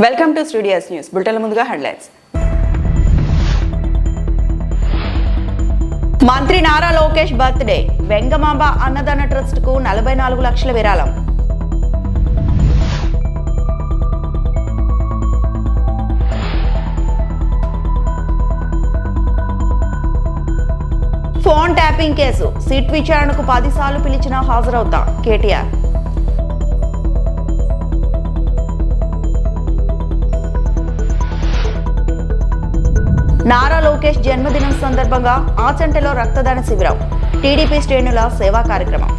Welcome to studios news bulletin ముందుగా headlines. మంత్రి Nara Lokesh birthday, Vengamamba అన్నదాన ట్రస్ట్ కు 44 లక్షల విరాళం. ఫోన్ ట్యాపింగ్ కేసు, సిట్ విచారణకు 10 సార్లు పిలిచినా హాజరవుతా కేటీఆర్. నారా లోకేష్ జన్మదినం సందర్భంగా ఆచంటలో రక్తదాన శిబిరం, టీడీపీ శ్రేణుల సేవా కార్యక్రమం.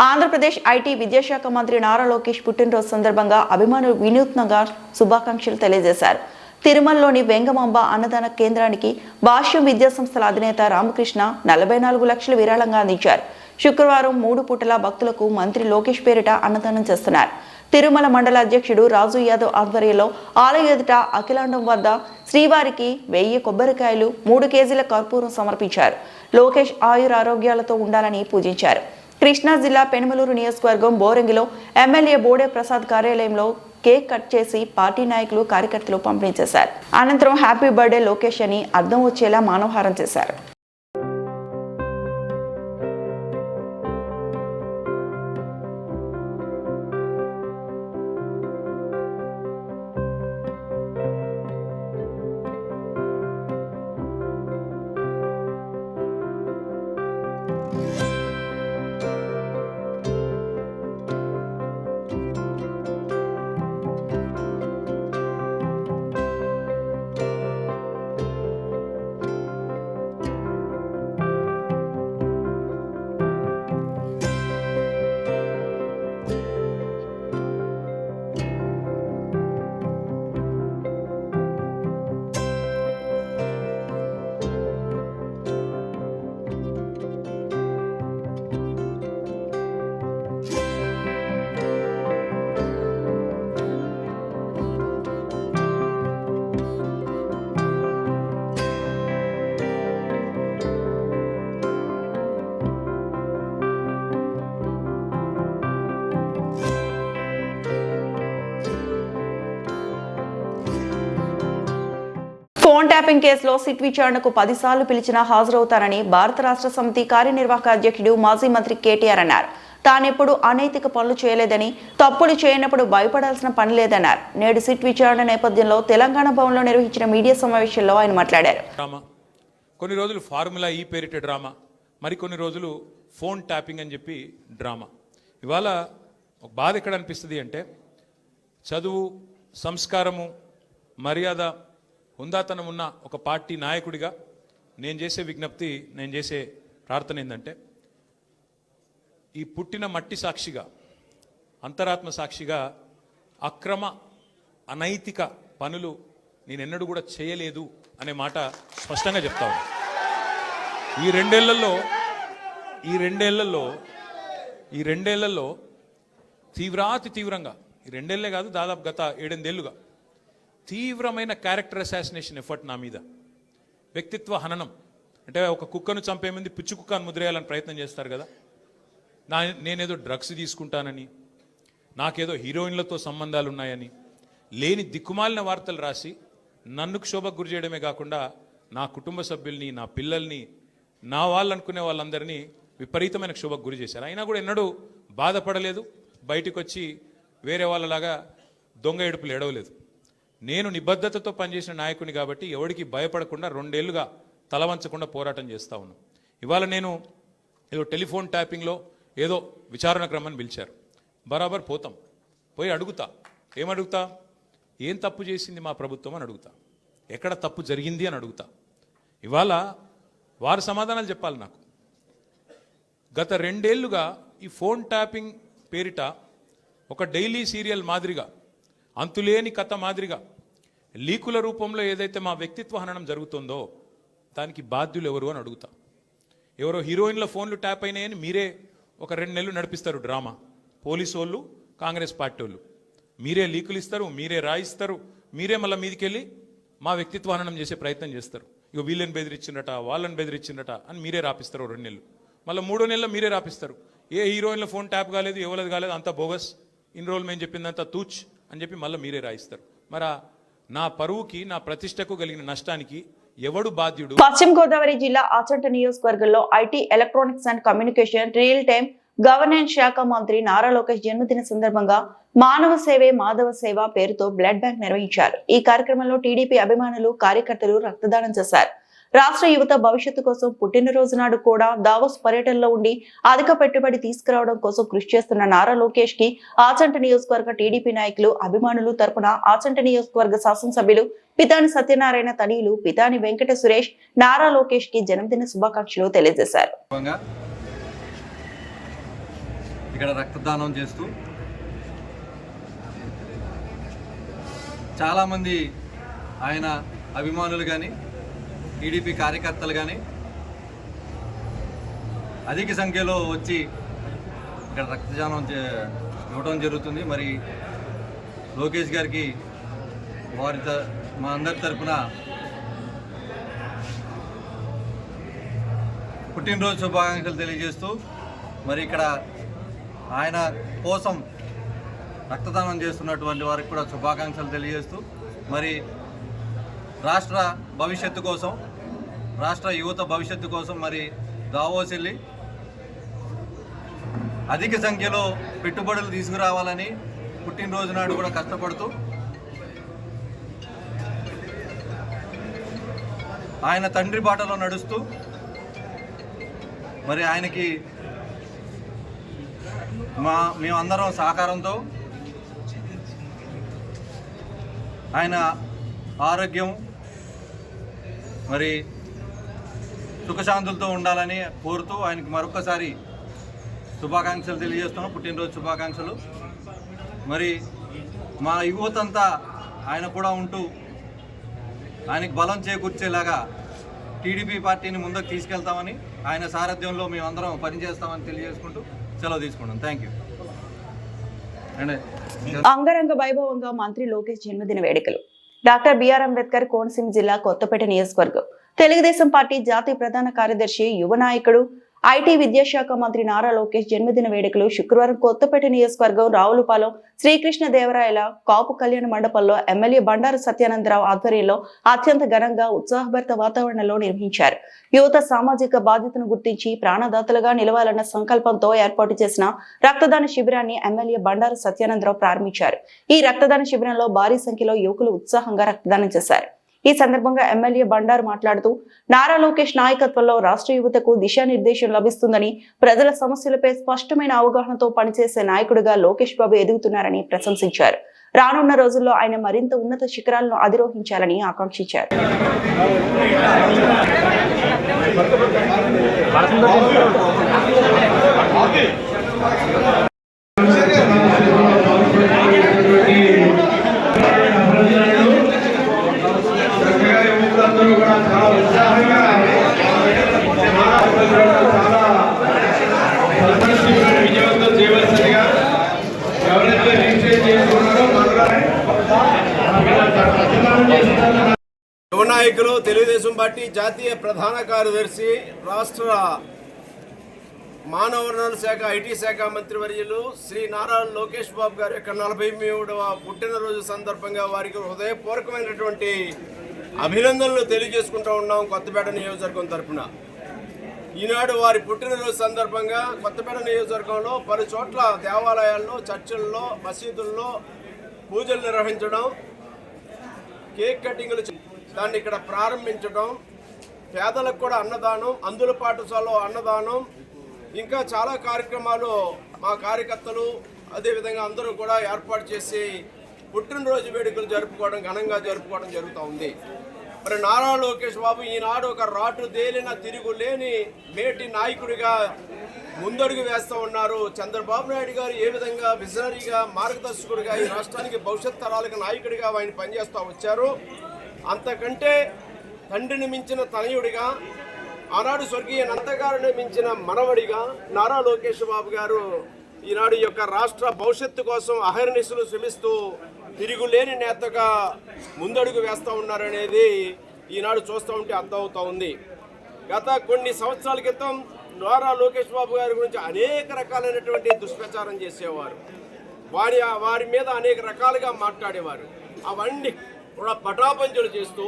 ఆంధ్రప్రదేశ్ ఐటీ విద్యాశాఖ మంత్రి నారా లోకేష్ పుట్టినరోజు సందర్భంగా అభిమానులు వినూత్నంగా శుభాకాంక్షలు తెలియజేశారు. తిరుమలలోని వెంగమాంబ అన్నదాన కేంద్రానికి భాష్యం విద్యాసంస్థల అధినేత రామకృష్ణ 44 లక్షల విరాళంగా అందించారు. శుక్రవారం 3 పూటల భక్తులకు మంత్రి లోకేష్ పేరిట అన్నదానం చేస్తున్నారు. తిరుమల మండల అధ్యక్షుడు రాజు యాదవ్ ఆధ్వర్యంలో ఆలయ ఎదుట అఖిలాండం వద్ద శ్రీవారికి 1000 కొబ్బరికాయలు, 3 కేజీల కర్పూరం సమర్పించారు. లోకేష్ ఆయురారోగ్యాలతో ఉండాలని పూజించారు. కృష్ణా జిల్లా పెనుమలూరు నియోజకవర్గం బోరంగిలో ఎమ్మెల్యే బోడే ప్రసాద్ కార్యాలయంలో కేక్ కట్ చేసి పార్టీ నాయకులు, కార్యకర్తలు పంపిణీ చేశారు. అనంతరం హ్యాపీ బర్త్డే లోకేష్ అని అర్థం వచ్చేలా మానవహారం చేశారు. ఫోన్ ట్యాపింగ్ కేసులో సిట్ విచారణకు 10 సార్లు పిలిచినా హాజరవుతారని భారత రాష్ట్ర సమితి కార్యనిర్వాహక అధ్యక్షుడు మాజీ మంత్రి కేటీఆర్ అన్నారు. తానెప్పుడు అనైతిక పనులు చేయలేదని, తప్పులు చేయనప్పుడు భయపడాల్సిన పని లేదన్నారు. నేడు సిట్ విచారణ నేపథ్యంలో తెలంగాణ భవన్లో నిర్వహించిన మీడియా సమావేశంలో ఆయన మాట్లాడారు. కొన్ని రోజులు ఫార్ములా ఈ పేరిట డ్రామా, మరికొన్ని రోజులు ఫోన్ ట్యాపింగ్ అని చెప్పి డ్రామా. ఇవాళ ఒక బాధ ఎక్కడ అనిపిస్తుంది అంటే, చదువు, సంస్కారము, మర్యాద, హుందాతనం ఉన్న ఒక పార్టీ నాయకుడిగా నేను చేసే విజ్ఞప్తి, నేను చేసే ప్రార్థన ఏంటంటే, ఈ పుట్టిన మట్టి సాక్షిగా, అంతరాత్మ సాక్షిగా అక్రమ అనైతిక పనులు నేనెన్నడూ కూడా చేయలేదు అనే మాట స్పష్టంగా చెప్తా ఉన్నాను. ఈ రెండేళ్లలో తీవ్రంగా, ఈ రెండేళ్లే కాదు, దాదాపు గత 7-8 ఏళ్లుగా తీవ్రమైన క్యారెక్టర్ అసాసినేషన్ ఎఫర్ట్ నా మీద, వ్యక్తిత్వ హననం. అంటే ఒక కుక్కను చంపే ముందు పిచ్చి కుక్కను ముద్రేయాలని ప్రయత్నం చేస్తారు కదా, నేనేదో డ్రగ్స్ తీసుకుంటానని, నాకేదో హీరోయిన్లతో సంబంధాలు ఉన్నాయని, లేని దిక్కుమాలిన వార్తలు రాసి నన్ను క్షోభకు గురి చేయడమే కాకుండా నా కుటుంబ సభ్యుల్ని, నా పిల్లల్ని, నా వాళ్ళు అనుకునే వాళ్ళందరినీ విపరీతమైన క్షోభకు గురి చేశారు. అయినా కూడా ఎన్నడూ బాధపడలేదు, బయటకు వచ్చి వేరే వాళ్ళలాగా దొంగ ఏడుపులు ఎడవలేదు. నేను నిబద్ధతతో పనిచేసిన నాయకుని కాబట్టి ఎవరికి భయపడకుండా 2 ఏళ్లుగా తలవంచకుండా పోరాటం చేస్తూ ఉన్నాను. ఇవాళ నేను ఏదో టెలిఫోన్ ట్యాపింగ్లో ఏదో విచారణ క్రమాన్ని పిలిచారు, బరాబర్ పోతాం, పోయి అడుగుతా. ఏమడుగుతా? ఏం తప్పు చేసింది మా ప్రభుత్వం అని అడుగుతా, ఎక్కడ తప్పు జరిగింది అని అడుగుతా. ఇవాళ వారు సమాధానాలు చెప్పాలి నాకు. గత 2 ఏళ్లుగా ఈ ఫోన్ ట్యాపింగ్ పేరిట ఒక డైలీ సీరియల్ మాదిరిగా, అంతులేని కథ మాదిరిగా లీకుల రూపంలో ఏదైతే మా వ్యక్తిత్వ హననం జరుగుతుందో దానికి బాధ్యులు ఎవరు అని అడుగుతా. ఎవరో హీరోయిన్ల ఫోన్లు ట్యాప్ అయినాయని మీరే ఒక 2 నెలలు నడిపిస్తారు డ్రామా. పోలీసు వాళ్ళు, కాంగ్రెస్ పార్టీ వాళ్ళు మీరే లీకులు ఇస్తారు, మీరే రాయిస్తారు, మీరే మళ్ళీ మీదికెళ్ళి మా వ్యక్తిత్వ హననం చేసే ప్రయత్నం చేస్తారు. ఇక వీళ్ళని బెదిరించిందట, వాళ్ళని బెదిరించిందట అని మీరే రాపిస్తారు 2 నెలలు. మళ్ళీ 3వ నెలలో మీరే రాపిస్తారు. ఏ హీరోయిన్ల ఫోన్ ట్యాప్ కాలేదు, ఎవరిది కాలేదు, అంతా బోగస్, ఇన్ని రోజులు మేము చెప్పిందంతా తూచ్ అని చెప్పి మళ్ళీ మీరే రాయిస్తారు. మరి నా పరువుకి నా ప్రతిష్టకు కలిగిన నష్టానికి ఎవడు బాధ్యుడు? పశ్చిమ గోదావరి జిల్లా ఆచంట నియోజకవర్గంలో IT, electronics and communication, real time governance శాఖ మంత్రి నారా లోకేష్ జన్మదిన సందర్భంగా మానవ సేవే మాధవ సేవ పేరుతో బ్లడ్ బ్యాంక్ నిర్వహించారు. ఈ కార్యక్రమంలో టీడీపీ అభిమానులు, కార్యకర్తలు రక్తదానం చేశారు. రాష్ట్ర యువత భవిష్యత్తు కోసం పుట్టినరోజు నాడు కూడా దావోస్ పర్యటనలో ఉండి అధిక పెట్టుబడి తీసుకురావడం కోసం కృషి చేస్తున్న నారా లోకేష్ కి ఆచంట నియోజకవర్గ టీడీపీ నాయకులు, అభిమానులు తరపున ఆచంట నియోజకవర్గ శాసనసభ్యులు పితాని సత్యనారాయణ తనయులు పితాని వెంకట సురేష్ నారా లోకేష్ కి జన్మదిన శుభాకాంక్షలు తెలియజేశారు. ఇక్కడ రక్తదానం చేస్తూ చాలామంది ఆయన అభిమానులు కానీ, టీడీపీ కార్యకర్తలు కానీ అధిక సంఖ్యలో వచ్చి ఇక్కడ రక్తదానం ఇవ్వడం జరుగుతుంది. మరి లోకేష్ గారికి మా అందరి తరపున పుట్టినరోజు శుభాకాంక్షలు తెలియజేస్తూ, మరి ఇక్కడ ఆయన కోసం రక్తదానం చేస్తున్నటువంటి వారికి కూడా శుభాకాంక్షలు తెలియజేస్తూ, మరి రాష్ట్ర భవిష్యత్తు కోసం, రాష్ట్ర యువత భవిష్యత్తు కోసం మరి దావోస్ వెళ్ళి అధిక సంఖ్యలో పెట్టుబడులు తీసుకురావాలని పుట్టినరోజు నాడు కూడా కష్టపడుతూ ఆయన తండ్రి బాటలో నడుస్తూ మరి ఆయనకి మేమందరం సహకారంతో ఆయన ఆరోగ్యం మరి సుఖశాంతులతో ఉండాలని కోరుతూ ఆయనకి మరొకసారి శుభాకాంక్షలు తెలియజేస్తున్నాం, పుట్టినరోజు శుభాకాంక్షలు. మరి మా యువతంతా ఆయన కూడా ఉంటూ ఆయనకు బలం చేకూర్చేలాగా టీడీపీ పార్టీని ముందుకు తీసుకెళ్తామని, ఆయన సారథ్యంలో మేమందరం పనిచేస్తామని తెలియజేసుకుంటూ సెలవు తీసుకుంటాం. Thank you. అంగరంగ వైభవంగా మంత్రి లోకేష్ జన్మదిన వేడుకలు. డాక్టర్ బిఆర్ అంబేద్కర్ కోనసీమ జిల్లా కొత్తపేట నియోజకవర్గం తెలుగుదేశం పార్టీ జాతీయ ప్రధాన కార్యదర్శి, యువ నాయకుడు, ఐటీ విద్యాశాఖ మంత్రి నారా లోకేష్ జన్మదిన వేడుకలు శుక్రవారం కొత్తపేట నియోజకవర్గం రావులపాలెం శ్రీకృష్ణ దేవరాయల కాపు కళ్యాణ మండపంలో ఎమ్మెల్యే బండారు సత్యానందరావు ఆధ్వర్యంలో అత్యంత ఘనంగా ఉత్సాహభరిత వాతావరణంలో నిర్వహించారు. యువత సామాజిక బాధ్యతను గుర్తించి ప్రాణదాతలుగా నిలవాలన్న సంకల్పంతో ఏర్పాటు చేసిన రక్తదాన శిబిరాన్ని ఎమ్మెల్యే బండారు సత్యానందరావు ప్రారంభించారు. ఈ రక్తదాన శిబిరంలో భారీ సంఖ్యలో యువకులు ఉత్సాహంగా రక్తదానం చేశారు. ఈ సందర్భంగా ఎమ్మెల్యే బండారు మాట్లాడుతూ నారా లోకేష్ నాయకత్వంలో రాష్ట్ర యువతకు దిశానిర్దేశం లభిస్తుందని, ప్రజల సమస్యలపై స్పష్టమైన అవగాహనతో పనిచేసే నాయకుడిగా లోకేష్ బాబు ఎదుగుతున్నారని ప్రశంసించారు. రానున్న రోజుల్లో ఆయన మరింత ఉన్నత శిఖరాలను అధిరోహించాలని ఆకాంక్షించారు. యువ నాయకులు, తెలుగుదేశం పార్టీ జాతీయ ప్రధాన కార్యదర్శి, రాష్ట్ర మానవ వనరుల శాఖ ఐటీ శాఖ మంత్రివర్యులు శ్రీ నారా లోకేష్ బాబు గారి యొక్క 43వ పుట్టినరోజు సందర్భంగా వారికి హృదయపూర్వకమైనటువంటి అభినందనలు తెలియజేసుకుంటూ ఉన్నాం కొత్తపేట నియోజకవర్గం తరఫున. ఈనాడు వారి పుట్టినరోజు సందర్భంగా కొత్తపేట నియోజకవర్గంలో పలు చోట్ల దేవాలయాల్లో, చర్చిల్లో, మసీదుల్లో పూజలు నిర్వహించడం, కేక్ కటింగ్లు దాన్ని ఇక్కడ ప్రారంభించడం, పేదలకు కూడా అన్నదానం, అందుల పాఠశాలలో అన్నదానం, ఇంకా చాలా కార్యక్రమాలు మా కార్యకర్తలు అదేవిధంగా అందరూ కూడా ఏర్పాటు చేసి పుట్టినరోజు వేడుకలు ఘనంగా జరుపుకోవడం జరుగుతూ ఉంది. మరి నారా లోకేష్ బాబు ఈనాడు ఒక రాటు తేలిన తిరుగులేని మేటి నాయకుడిగా ముందడుగు వేస్తూ ఉన్నారు. చంద్రబాబు నాయుడు గారు ఏ విధంగా విజనరీగా, మార్గదర్శకుడిగా ఈ రాష్ట్రానికి భవిష్యత్ తరాలకు నాయకుడిగా ఆయన పనిచేస్తూ వచ్చారు, అంతకంటే తండ్రిని మించిన తనయుడిగా, ఆనాడు స్వర్గీయ నందగారిని మించిన మనవడిగా నారా లోకేష్ బాబు గారు ఈనాడు యొక్క రాష్ట్ర భవిష్యత్తు కోసం అహర్నిశలు శ్రమిస్తూ తిరుగులేని నేతగా ముందడుగు వేస్తూ ఉన్నారనేది ఈనాడు చూస్తూ ఉంటే అర్థమవుతూ ఉంది. గత కొన్ని సంవత్సరాల క్రితం నారా లోకేష్ బాబు గారి గురించి అనేక రకాలైనటువంటి దుష్ప్రచారం చేసేవారు. వారి మీద అనేక రకాలుగా మాట్లాడేవారు. అవన్నీ కూడా పటాపంచలు చేస్తూ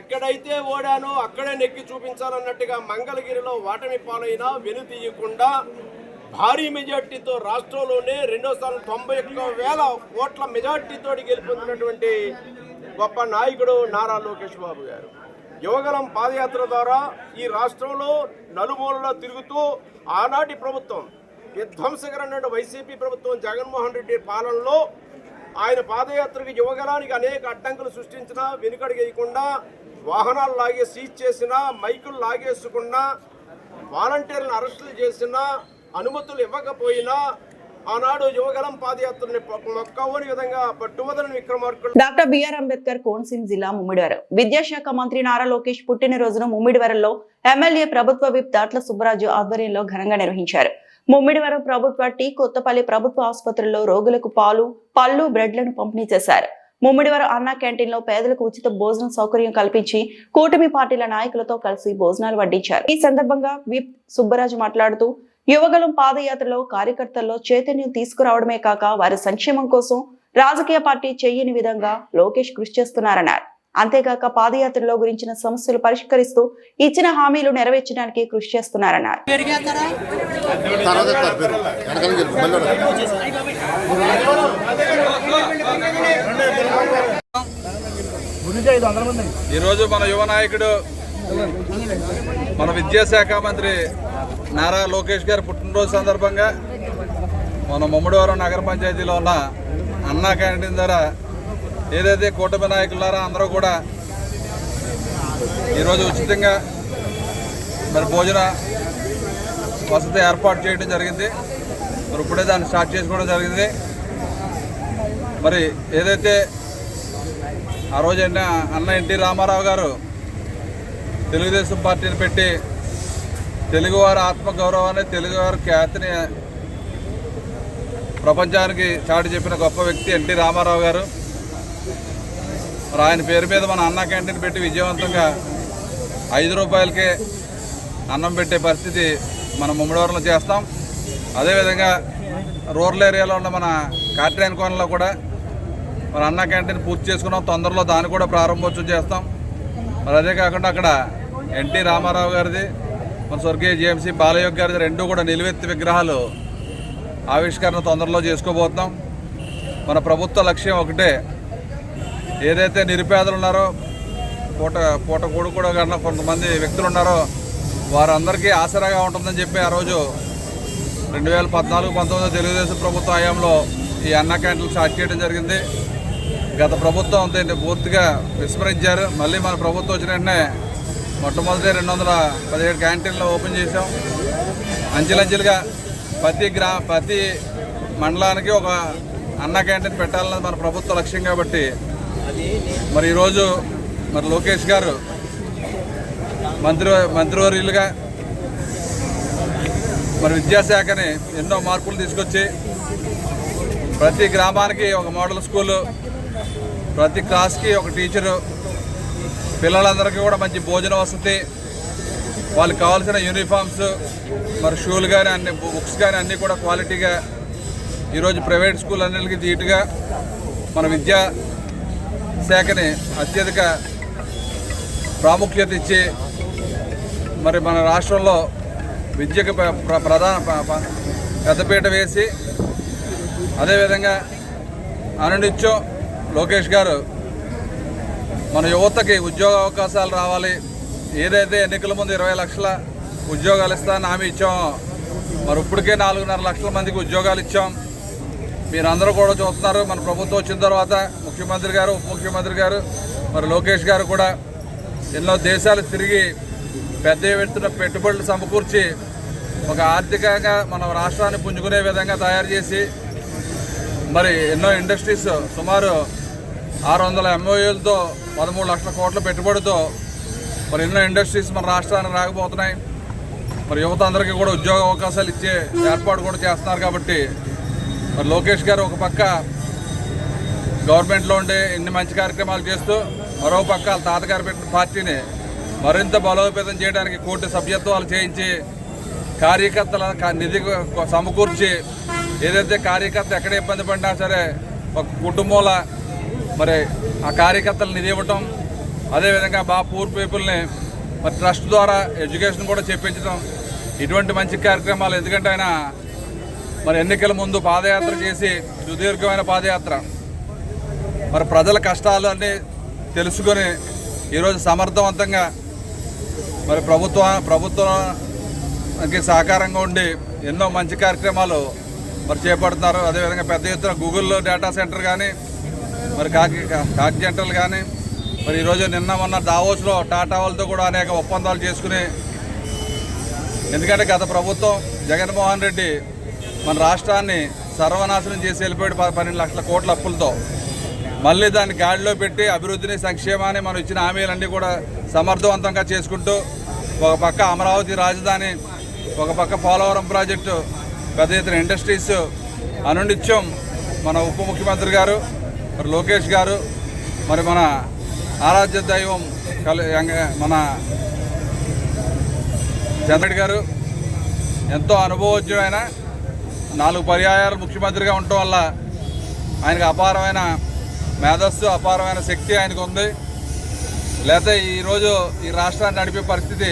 ఎక్కడైతే ఓడానో అక్కడే నెక్కి చూపించాలన్నట్టుగా మంగళగిరిలో ఓటమి పాలైనా వెనుతీయకుండా భారీ మెజార్టీతో రాష్ట్రంలోనే రెండో స్థానం 91,000 ఓట్ల మెజార్టీతో గెలుపొందినటువంటి గొప్ప నాయకుడు నారా లోకేష్ బాబు గారు. యువగలం పాదయాత్ర ద్వారా ఈ రాష్ట్రంలో నలుమూలలో తిరుగుతూ ఆనాటి ప్రభుత్వం విధ్వంసకరమైన వైసీపీ ప్రభుత్వం జగన్మోహన్ రెడ్డి పాలనలో ఆయన పాదయాత్రకు యువగలానికి అనేక అడ్డంకులు సృష్టించినా వెనుకడుగేయకుండా వాహనాలు లాగే సీజ్ చేసినా, మైకులు లాగేసుకున్నా, వాలంటీర్లను అరెస్టులు చేసినా, అనుమతులు ఇవ్వకపోయినా ఆనాడు యువగలం పాదయాత్రని మొక్కవని విధంగా పట్టువదలని విక్రమార్కుడు డాక్టర్ బిఆర్ అంబేద్కర్ కోనసీమ జిల్లా ముమ్మిడివరం విద్యాశాఖ మంత్రి నారా లోకేష్ పుట్టినరోజును ముమ్మిడివరంలో ఎమ్మెల్యే ప్రభుత్వ విప్ దాట్ల సుబ్బరాజు ఆధ్వర్యంలో ఘనంగా నిర్వహించారు. ముమ్మిడివరం ప్రభుత్వ టీ కొత్తపల్లి ప్రభుత్వ ఆసుపత్రుల్లో రోగులకు పాలు, పళ్ళు, బ్రెడ్లను పంపిణీ చేశారు. ముమ్మిడివరం అన్నా క్యాంటీన్ లో పేదలకు ఉచిత భోజనం సౌకర్యం కల్పించి కూటమి పార్టీల నాయకులతో కలిసి భోజనాలు వడ్డించారు. ఈ సందర్భంగా విప్ సుబ్బరాజు మాట్లాడుతూ యువగలం పాదయాత్రలో కార్యకర్తల్లో చైతన్యం తీసుకురావడమే కాక వారి సంక్షేమం కోసం రాజకీయ పార్టీ చేయని విధంగా లోకేష్ కృషి చేస్తున్నారన్నారు. అంతేకాక పాదయాత్రలో గురించిన సమస్యలు పరిష్కరిస్తూ ఇచ్చిన హామీలు నెరవేర్చడానికి కృషి చేస్తున్నారన్నారు. ఈరోజు మన యువ నాయకుడు మన విద్యాశాఖ మంత్రి నారా లోకేష్ గారి పుట్టినరోజు సందర్భంగా మన ముమ్మడివరం నగర పంచాయతీలో ఉన్న అన్నా క్యాంటీన్ ద్వారా ఏదైతే కూటమి నాయకులారా అందరూ కూడా ఈరోజు ఉచితంగా మరి భోజన వసతి ఏర్పాటు చేయడం జరిగింది. మరి ఇప్పుడే దాన్ని స్టార్ట్ చేసుకోవడం జరిగింది. మరి ఏదైతే ఆ రోజు అన్న ఎన్టీ రామారావు గారు తెలుగుదేశం పార్టీని పెట్టి తెలుగువారి ఆత్మగౌరవాన్ని, తెలుగువారి ఖ్యాతిని ప్రపంచానికి చాటి చెప్పిన గొప్ప వ్యక్తి ఎన్టీ రామారావు గారు. మరి ఆయన పేరు మీద మన అన్నా క్యాంటీన్ పెట్టి విజయవంతంగా 5 రూపాయలకే అన్నం పెట్టే పరిస్థితి మనం ముమ్మడివరంలో చేస్తాం. అదేవిధంగా రూరల్ ఏరియాలో ఉన్న మన కాట్రేన్ కోనలో కూడా మన అన్నా క్యాంటీన్ పూర్తి చేసుకున్నాం. తొందరలో దాన్ని కూడా ప్రారంభోత్సవం చేస్తాం. మరి అదే కాకుండా అక్కడ ఎన్టీ రామారావు గారిది, మన స్వర్గీయ జేఎంసీ బాలయోగ్ గారిది 2 కూడా నిలువెత్తి విగ్రహాలు ఆవిష్కరణ తొందరలో చేసుకోబోతున్నాం. మన ప్రభుత్వ లక్ష్యం ఒకటే, ఏదైతే నిరుపేదలు ఉన్నారో, పూట కూడా కన్నా కొంతమంది వ్యక్తులు ఉన్నారో వారందరికీ ఆసరాగా ఉంటుందని చెప్పి ఆ రోజు 2014-19 తెలుగుదేశం ప్రభుత్వ హయాంలో ఈ అన్నా క్యాంటీన్లు స్టార్ట్ చేయడం జరిగింది. గత ప్రభుత్వం దీన్ని పూర్తిగా విస్మరించారు. మళ్ళీ మన ప్రభుత్వం వచ్చిన వెంటనే మొట్టమొదటి 217 క్యాంటీన్లు ఓపెన్ చేసాం. అంచెలంచెలుగా ప్రతి మండలానికి ఒక అన్నా క్యాంటీన్ పెట్టాలన్నది మన ప్రభుత్వ లక్ష్యం. కాబట్టి మరి ఈరోజు మరి లోకేష్ గారు మంత్రివర్యులుగా మరి విద్యాశాఖని ఎన్నో మార్పులు తీసుకొచ్చి ప్రతి గ్రామానికి ఒక మోడల్ స్కూలు, ప్రతి క్లాస్కి ఒక టీచరు, పిల్లలందరికీ కూడా మంచి భోజన వసతి, వాళ్ళకి కావాల్సిన యూనిఫామ్స్, మరి షూలు కానీ అన్ని బుక్స్ కానీ అన్నీ కూడా క్వాలిటీగా ఈరోజు ప్రైవేట్ స్కూల్ అన్నిటికీ ధీటుగా మన విద్యాశాఖని అత్యధిక ప్రాముఖ్యత ఇచ్చి మరి మన రాష్ట్రంలో విద్యకు ప్రధాన పెద్దపీట వేసి అదేవిధంగా అనునిత్యం లోకేష్ గారు మన యువతకి ఉద్యోగ అవకాశాలు రావాలి, ఏదైతే ఎన్నికల ముందు 20 లక్షల ఉద్యోగాలు ఇస్తానని హామీ ఇచ్చామో మరి ఇప్పటికే 4.5 లక్షల మందికి ఉద్యోగాలు ఇచ్చాం. మీరందరూ కూడా చూస్తున్నారు. మన ప్రభుత్వం వచ్చిన తర్వాత ముఖ్యమంత్రి గారు, ఉప ముఖ్యమంత్రి గారు, మరి లోకేష్ గారు కూడా ఎన్నో దేశాలు తిరిగి పెద్ద ఎత్తున పెట్టుబడులు సమకూర్చి ఒక ఆర్థికంగా మన రాష్ట్రాన్ని పుంజుకునే విధంగా తయారు చేసి మరి ఎన్నో ఇండస్ట్రీస్ సుమారు 600 MOUలతో 13 లక్షల కోట్ల పెట్టుబడితో మరి ఎన్నో ఇండస్ట్రీస్ మన రాష్ట్రానికి రాకపోతున్నాయి. మరి యువత అందరికీ కూడా ఉద్యోగ అవకాశాలు ఇచ్చే ఏర్పాటు కూడా చేస్తున్నారు. కాబట్టి మరి లోకేష్ గారు ఒక పక్క గవర్నమెంట్లో ఉండే ఇన్ని మంచి కార్యక్రమాలు చేస్తూ మరో పక్క తాతగారు పెట్టిన పార్టీని మరింత బలోపేతం చేయడానికి కోటి సభ్యత్వాలు చేయించి కార్యకర్తల నిధి సమకూర్చి ఏదైతే కార్యకర్త ఎక్కడ ఇబ్బంది పడినా సరే ఒక కుటుంబంలో మరి ఆ కార్యకర్తలు నిధి ఇవ్వటం, అదేవిధంగా పూర్ పీపుల్ని మరి ట్రస్ట్ ద్వారా ఎడ్యుకేషన్ కూడా చెప్పించడం, ఇటువంటి మంచి కార్యక్రమాలు. ఎందుకంటే ఆయన మరి ఎన్నికల ముందు పాదయాత్ర చేసి సుదీర్ఘమైన పాదయాత్ర, మరి ప్రజల కష్టాలు అన్నీ తెలుసుకొని ఈరోజు సమర్థవంతంగా మరి ప్రభుత్వానికి సహకారంగా ఉండి ఎన్నో మంచి కార్యక్రమాలు మరి చేపడుతున్నారు. అదేవిధంగా పెద్ద ఎత్తున గూగుల్లో డేటా సెంటర్ కానీ, మరి కాకి జంటలు కానీ, మరి ఈరోజు నిన్న మొన్న దావోస్లో టాటా వాళ్ళతో కూడా అనేక ఒప్పందాలు చేసుకుని, ఎందుకంటే గత ప్రభుత్వం జగన్మోహన్ రెడ్డి మన రాష్ట్రాన్ని సర్వనాశనం చేసి వెళ్ళిపోయాడు 12 లక్షల కోట్ల అప్పులతో. మళ్ళీ దాన్ని గాడిలో పెట్టి అభివృద్ధిని, సంక్షేమాన్ని మనం ఇచ్చిన హామీలన్నీ కూడా సమర్థవంతంగా చేసుకుంటూ, ఒక పక్క అమరావతి రాజధాని, ఒక పక్క పోలవరం ప్రాజెక్టు, పెద్ద ఎత్తున ఇండస్ట్రీస్, అనునిత్యం మన ఉప ముఖ్యమంత్రి గారు మరి లోకేష్ గారు, మరి మన ఆరాధ్య దైవం మన చంద్రబాబు గారు ఎంతో అనుభవజ్ఞుడైన 4 పర్యాయాలు ముఖ్యమంత్రిగా ఉండటం వల్ల ఆయనకు అపారమైన మేధస్సు, అపారమైన శక్తి ఆయనకు ఉంది. లేకపోతే ఈరోజు ఈ రాష్ట్రాన్ని నడిపే పరిస్థితి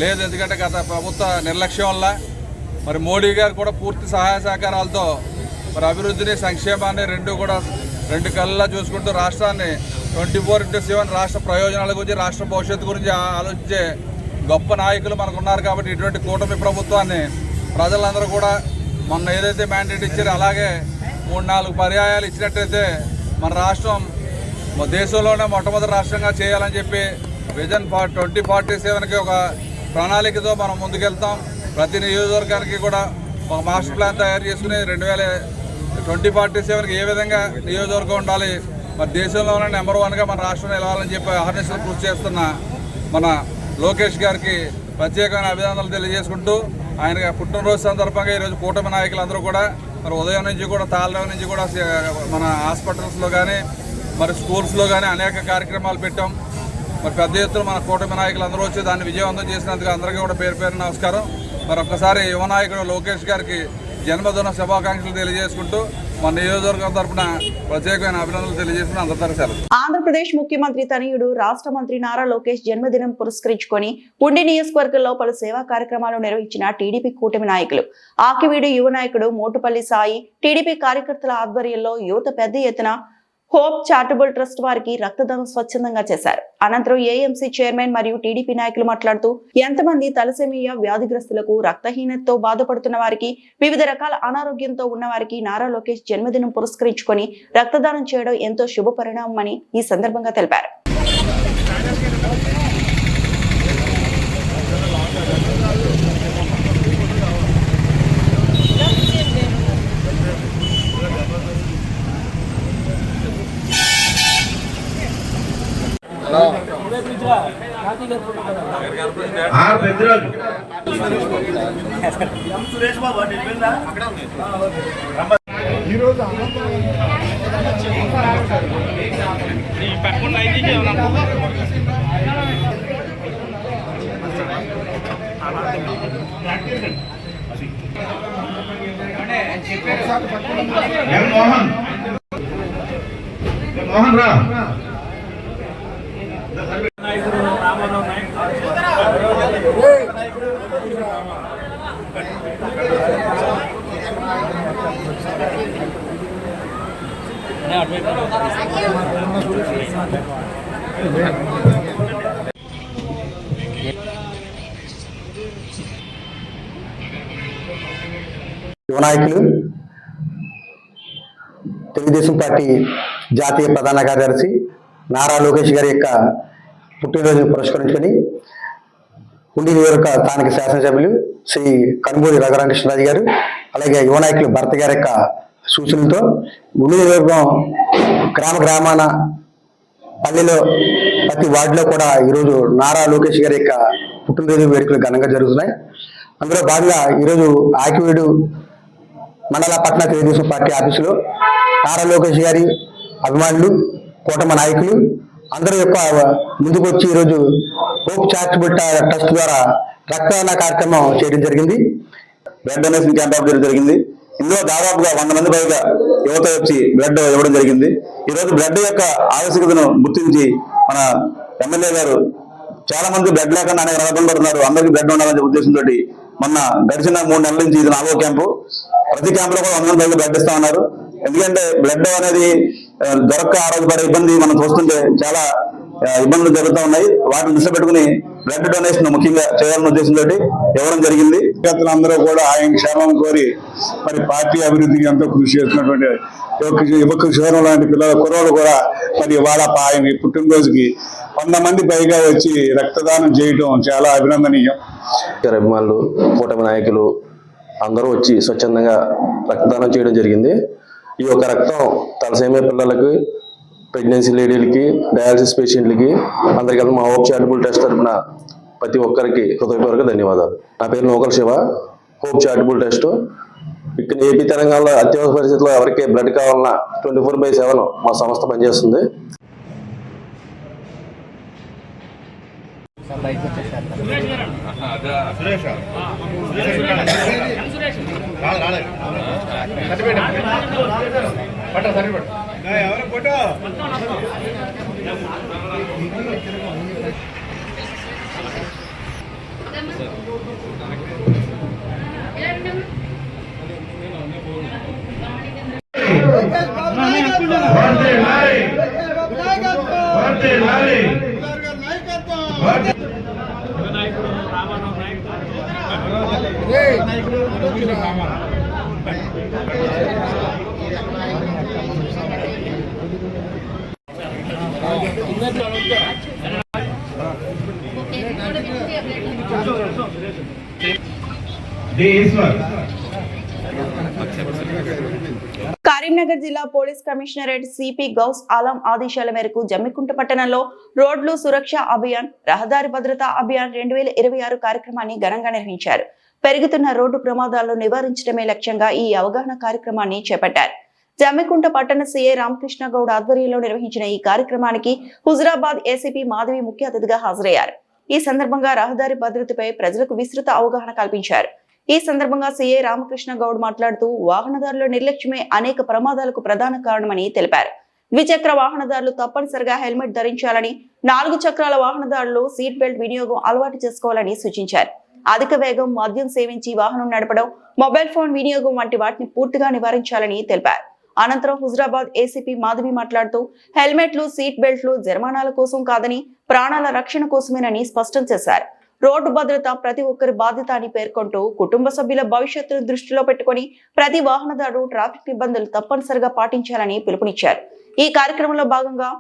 లేదు. ఎందుకంటే గత ప్రభుత్వ నిర్లక్ష్యం వల్ల మరి మోడీ గారు కూడా పూర్తి సహాయ సహకారాలతో మరి అభివృద్ధిని, సంక్షేమాన్ని రెండు కళ్ళలా చూసుకుంటూ రాష్ట్రాన్ని 24/7 రాష్ట్ర ప్రయోజనాల గురించి, రాష్ట్ర భవిష్యత్తు గురించి ఆలోచించే గొప్ప నాయకులు మనకు ఉన్నారు. కాబట్టి ఇటువంటి కూటమి ప్రభుత్వాన్ని ప్రజలందరూ కూడా మొన్న ఏదైతే మ్యాండేట్ ఇచ్చారో అలాగే 3-4 పర్యాయాలు ఇచ్చినట్టయితే మన రాష్ట్రం దేశంలోనే మొట్టమొదటి రాష్ట్రంగా చేయాలని చెప్పి విజన్ 2047కి ఒక ప్రణాళికతో మనం ముందుకెళ్తాం. ప్రతి నియోజకవర్గానికి కూడా ఒక మాస్టర్ ప్లాన్ తయారు చేసుకుని 2047కి ఏ విధంగా నియోజకవర్గం ఉండాలి, మరి దేశంలోనే నెంబర్ 1గా మన రాష్ట్రం నిలవాలని చెప్పి అహర్నిశలు కృషి చేస్తున్న మన లోకేష్ గారికి ప్రత్యేకమైన అభినందనలు తెలియజేసుకుంటూ, ఆయన పుట్టినరోజు సందర్భంగా ఈరోజు కూటమి నాయకులందరూ కూడా మరి ఉదయం నుంచి కూడా తాళరేవు నుంచి కూడా మన హాస్పిటల్స్లో కానీ, మరి స్కూల్స్లో కానీ అనేక కార్యక్రమాలు పెట్టాం. మరి పెద్ద ఎత్తున మన కూటమి నాయకులు అందరూ వచ్చి దాన్ని విజయవంతం చేసినందుకు అందరికీ కూడా పేరు నమస్కారం. మరి ఒక్కసారి యువ నాయకుడు లోకేష్ గారికి జన్మదిన శుభాకాంక్షలు తెలియజేసుకుంటూ మన నియోజకవర్గం తరఫున ప్రత్యేకమైన అభినందనలు తెలియజేసుకుని అందరి సెలవు. ఆంధ్రప్రదేశ్ ముఖ్యమంత్రి తనయుడు రాష్ట్ర మంత్రి నారా లోకేష్ జన్మదినం పురస్కరించుకొని ఉండి నియోజకవర్గంలో పలు సేవా కార్యక్రమాలు నిర్వహించిన టీడీపీ కూటమి నాయకులు. ఆకివీడు యువ నాయకుడు మోటుపల్లి సాయి టీడీపీ కార్యకర్తల ఆధ్వర్యంలో యువత పెద్ద ఎత్తున హోప్ చారిటబుల్ ట్రస్ట్ వారికి రక్తదానం స్వచ్ఛందంగా చేశారు. అనంతరం ఏఎంసీ చైర్మన్ మరియు టీడీపీ నాయకులు మాట్లాడుతూ ఎంతమంది తలసేమియా వ్యాధిగ్రస్తులకు, రక్తహీనతతో బాధపడుతున్న వారికి, వివిధ రకాల అనారోగ్యంతో ఉన్న వారికి నారా లోకేష్ జన్మదినం పురస్కరించుకొని రక్తదానం చేయడం ఎంతో శుభ పరిణామమని ఈ సందర్భంగా తెలిపారు. మోహన్ రా యువ నాయకులు, తెలుగుదేశం పార్టీ జాతీయ ప్రధాన కార్యదర్శి నారా లోకేష్ గారి యొక్క పుట్టినరోజు పురస్కరించుకొని ఉండి నియోజక స్థానిక శాసనసభ్యులు శ్రీ కనుమూరి రఘురామకృష్ణరాజు గారు, అలాగే యువ నాయకులు భరత్ గారి యొక్క సూచనలతో ఉండి నియోజకవర్గం గ్రామాన పల్లెలో ప్రతి వార్డులో కూడా ఈరోజు నారా లోకేష్ గారి యొక్క పుట్టినరోజు వేడుకలు ఘనంగా జరుగుతున్నాయి. అందులో భాగంగా ఈరోజు ఆకివీడు మండల పట్టణ తెలుగుదేశం పార్టీ ఆఫీసులో నారా లోకేష్ గారి అభిమానులు, కూటమి నాయకులు అందరూ యొక్క ముందుకు వచ్చి ఈరోజు హోప్ చారిటబుల్ ట్రస్ట్ ద్వారా రక్తదాన కార్యక్రమం చేయడం జరిగింది. బ్లడ్ డొనేషన్ క్యాంప్ ఆఫ్ జరిగింది. ఇందులో దాదాపుగా 100 మంది పైగా యువత వచ్చి బ్లడ్ ఇవ్వడం జరిగింది. ఈరోజు బ్లడ్ యొక్క ఆవశ్యకతను గుర్తించి మన ఎమ్మెల్యే గారు చాలా మంది బ్లడ్ లేకుండా అనేక రకాలు పడుతున్నారు, అందరికీ బ్లడ్ ఉండాలనే ఉద్దేశంతో మొన్న గడిచిన 3 నెలల నుంచి ఇది 4వ క్యాంపు. ప్రతి క్యాంపులో కూడా 100 మంది పైగా బ్లడ్ ఇస్తా ఉన్నారు. ఎందుకంటే బ్లడ్ అనేది దొరక్క ఆరోగ్యపడే ఇబ్బంది మనం చూస్తుంటే చాలా ఇబ్బందులు జరుగుతూ ఉన్నాయి. వాటిని దృష్టి పెట్టుకుని బ్లడ్ డొనేషన్ ముఖ్యంగా చేయాలనే ఉద్దేశంతో ఇవ్వడం జరిగింది. అందరూ కూడా ఆయన క్షేమం కోరి మరి పార్టీ అభివృద్ధికి ఎంతో కృషి చేస్తున్నటువంటి యువక కిషోరం లాంటి పిల్లల కుర్రలు కూడా మరి ఇవాళ ఆయన పుట్టినరోజుకి 100 మంది పైగా వచ్చి రక్తదానం చేయడం చాలా అభినందనీయం. అభిమానులు, కూటమి నాయకులు అందరూ వచ్చి స్వచ్ఛందంగా రక్తదానం చేయడం జరిగింది. ఈ యొక్క రక్తం తలసేమియా పిల్లలకి, ప్రెగ్నెన్సీ లేడీలకి, డయాలసిస్ పేషెంట్లకి అందరికీ మా హోప్ చారిటబుల్ ట్రస్ట్ తరఫున ప్రతి ఒక్కరికి హృదయపూర్వక ధన్యవాదాలు. నా పేరు నోకల్ శివ, హోప్ చారిటబుల్ ట్రస్ట్. ఇక్కడ ఏపీ తెలంగాణలో అత్యవసర పరిస్థితుల్లో ఎవరికి బ్లడ్ కావాలన్నా 24/7 మా సంస్థ పనిచేస్తుంది. కరీంనగర్ జిల్లా police commissionerate CP Ghouse Alam ఆదేశాల మేరకు జమ్మికుంట పట్టణంలో రోడ్లు సురక్ష అభియాన్, రహదారి భద్రతా అభియాన్ 2026 కార్యక్రమాన్ని ఘనంగా నిర్వహించారు. పెరుగుతున్న రోడ్డు ప్రమాదాలను నివారించడమే లక్ష్యంగా ఈ అవగాహన కార్యక్రమాన్ని చేపట్టారు. జమ్మికుంట పట్టణ సిఐ రామకృష్ణ గౌడ్ ఆధ్వర్యంలో నిర్వహించిన ఈ కార్యక్రమానికి హుజురాబాద్ ఏసీపీ మాధవి ముఖ్య అతిథిగా హాజరయ్యారు. ఈ సందర్భంగా రహదారి భద్రతపై ప్రజలకు విస్తృత అవగాహన కల్పించారు. ఈ సందర్భంగా సిఐ రామకృష్ణ గౌడ్ మాట్లాడుతూ వాహనదారుల నిర్లక్ష్యమే అనేక ప్రమాదాలకు ప్రధాన కారణమని తెలిపారు. ద్విచక్ర వాహనదారులు తప్పనిసరిగా హెల్మెట్ ధరించాలని, 4 చక్రాల వాహనదారులు సీట్ బెల్ట్ వినియోగం అలవాటు చేసుకోవాలని సూచించారు. అధిక వేగం, మద్యం సేవించి వాహనం నడపడం, మొబైల్ ఫోన్ వినియోగం వంటి వాటిని పూర్తిగా నివారించాలని తెలిపారు. అనంతరం హుజురాబాద్ ఏసీపీ మాధవి మాట్లాడుతూ హెల్మెట్లు, సీట్ బెల్ట్లు జరిమానాల కోసం కాదని ప్రాణాల రక్షణ కోసమేనని స్పష్టం చేశారు. రోడ్డు భద్రత ప్రతి ఒక్కరి బాధ్యత అని పేర్కొంటూ కుటుంబ సభ్యుల భవిష్యత్తును దృష్టిలో పెట్టుకుని ప్రతి వాహనదారు ట్రాఫిక్ నిబంధనలు తప్పనిసరిగా పాటించాలని పిలుపునిచ్చారు. ఈ కార్యక్రమంలో భాగంగా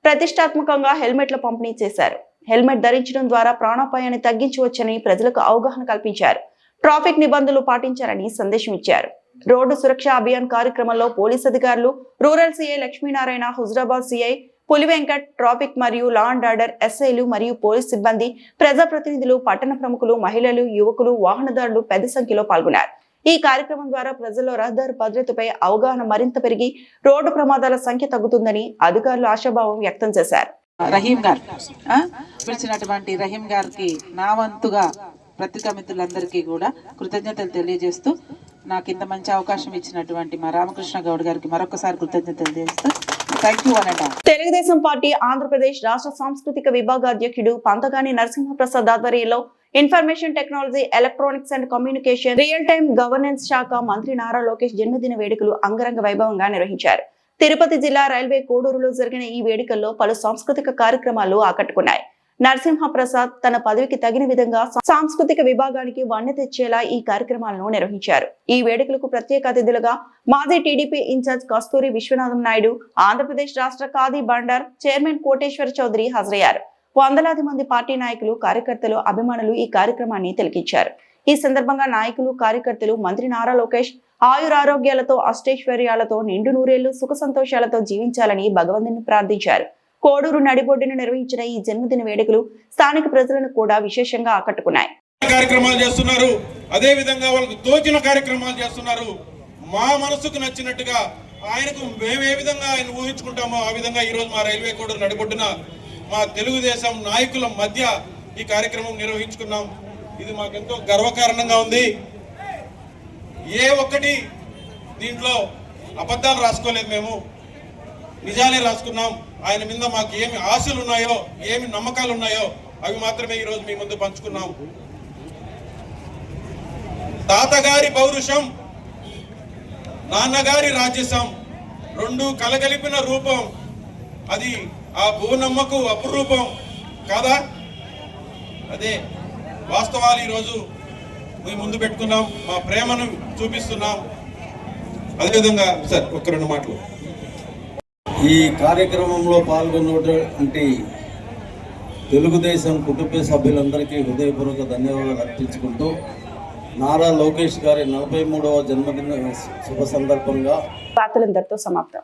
ప్రతిష్టాత్మకంగా హెల్మెట్ల పంపిణీ చేశారు. హెల్మెట్ ధరించడం ద్వారా ప్రాణాపాయాన్ని తగ్గించవచ్చని ప్రజలకు అవగాహన కల్పించారు. ట్రాఫిక్ నిబంధనలు పాటించాలని సందేశం ఇచ్చారు. రోడ్డు సురక్ష అభియాన్ కార్యక్రమంలో పోలీస్ అధికారులు, rural CI Lakshminarayana, Huzurabad CI పులి వెంకట్, ట్రాఫిక్ మరియు లా అండ్ ఆర్డర్ ఎస్ఐలు మరియు పోలీస్ సిబ్బంది, ప్రజాప్రతినిధులు, పట్టణ ప్రముఖులు, మహిళలు, యువకులు, వాహనదారులు పెద్ద సంఖ్యలో పాల్గొన్నారు. ఈ కార్యక్రమం ద్వారా ప్రజల్లో రహదారి భద్రతపై అవగాహన మరింత పెరిగి రోడ్డు ప్రమాదాల సంఖ్య తగ్గుతుందని అధికారులు ఆశాభావం వ్యక్తం చేశారు. రహీం గారు పిలిచినటువంటి రహీం గారికి నా వంతుగా పత్రికా మిత్రులందరికీ కూడా కృతజ్ఞతలు తెలియజేస్తూ నాకు ఇంత మంచి అవకాశం ఇచ్చినటువంటి మా రామకృష్ణ గౌడ్ గారికి మరొకసారి కృతజ్ఞతలు తెలియజేస్తూ తెలుగుదేశం పార్టీ ఆంధ్రప్రదేశ్ రాష్ట్ర సాంస్కృతిక విభాగ అధ్యక్షుడు పంతగాని నరసింహప్రసాద్ ఆధ్వర్యంలో information technology, electronics and communication, real time governance శాఖ మంత్రి నారా లోకేష్ జన్మదిన వేడుకలు అంగరంగ వైభవంగా నిర్వహించారు. తిరుపతి జిల్లా రైల్వే కోడూరులో జరిగిన ఈ వేడుకల్లో పలు సాంస్కృతిక కార్యక్రమాలు ఆకట్టుకున్నాయి. నరసింహప్రసాద్ తన పదవికి తగిన విధంగా సాంస్కృతిక విభాగానికి వన్నె తెచ్చేలా ఈ కార్యక్రమాలను నిర్వహించారు. ఈ వేడుకలకు ప్రత్యేక అతిథులుగా మాజీ టీడీపీ ఇన్ఛార్జ్ కస్తూరి విశ్వనాథం నాయుడు, ఆంధ్రప్రదేశ్ రాష్ట్ర ఖాదీ బండార్ చైర్మన్ కోటేశ్వర చౌదరి హాజరయ్యారు. వందలాది మంది పార్టీ నాయకులు, కార్యకర్తలు, అభిమానులు ఈ కార్యక్రమాన్ని తిలకించారు. ఈ సందర్భంగా నాయకులు, కార్యకర్తలు మంత్రి నారా లోకేష్ ఆయురారోగ్యాలతో, అష్టైశ్వర్యాలతో, నిండు నూరేళ్లు సుఖ సంతోషాలతో జీవించాలని భగవంతుని ప్రార్థించారు. కోడూరు నడిబొడ్డును నిర్వహించిన ఈ జన్మదిన వేడుకలు స్థానిక ప్రజలను కూడా విశేషంగా ఆకట్టుకున్నాయి. కార్యక్రమాలు చేస్తున్నారు, అదే విధంగా వాళ్ళకు తోచిన కార్యక్రమాలు చేస్తున్నారు. మా మనసుకు నచ్చినట్టుగా ఆయనకు మేము ఏ విధంగా ఆయన ఊహించుకుంటామో ఆ విధంగా ఈరోజు మా రైల్వే కోడూరు నడిబొడ్డున మా తెలుగుదేశం నాయకుల మధ్య ఈ కార్యక్రమం నిర్వహించుకున్నాం. ఇది మాకెంతో గర్వకారణంగా ఉంది. ఏ ఒక్కటి దీంట్లో అబద్ధాలు రాసుకోలేదు, మేము నిజాలే రాసుకున్నాం. ఆయన మీద మాకు ఏమి ఆశలు ఉన్నాయో, ఏమి నమ్మకాలు ఉన్నాయో అవి మాత్రమే ఈరోజు మీ ముందు పంచుకున్నాం. తాతగారి పౌరుషం, నాన్నగారి రాజ్యసం రెండు కలగలిపిన రూపం, అది ఆ భూనమ్మకు అపురూపం కాదా? అదే వాస్తవాలు ఈరోజు మీ ముందు పెట్టుకున్నాం, మా ప్రేమను చూపిస్తున్నాం. అదేవిధంగా సార్ ఒక్క రెండు మాటలు. ఈ కార్యక్రమంలో పాల్గొన్నటువంటి తెలుగుదేశం కుటుంబ సభ్యులందరికీ హృదయపూర్వక ధన్యవాదాలు అర్పించుకుంటూ నారా లోకేష్ గారి 43వ జన్మదిన శుభ సందర్భంగా వార్తలు ఇంతటితో సమాప్తం.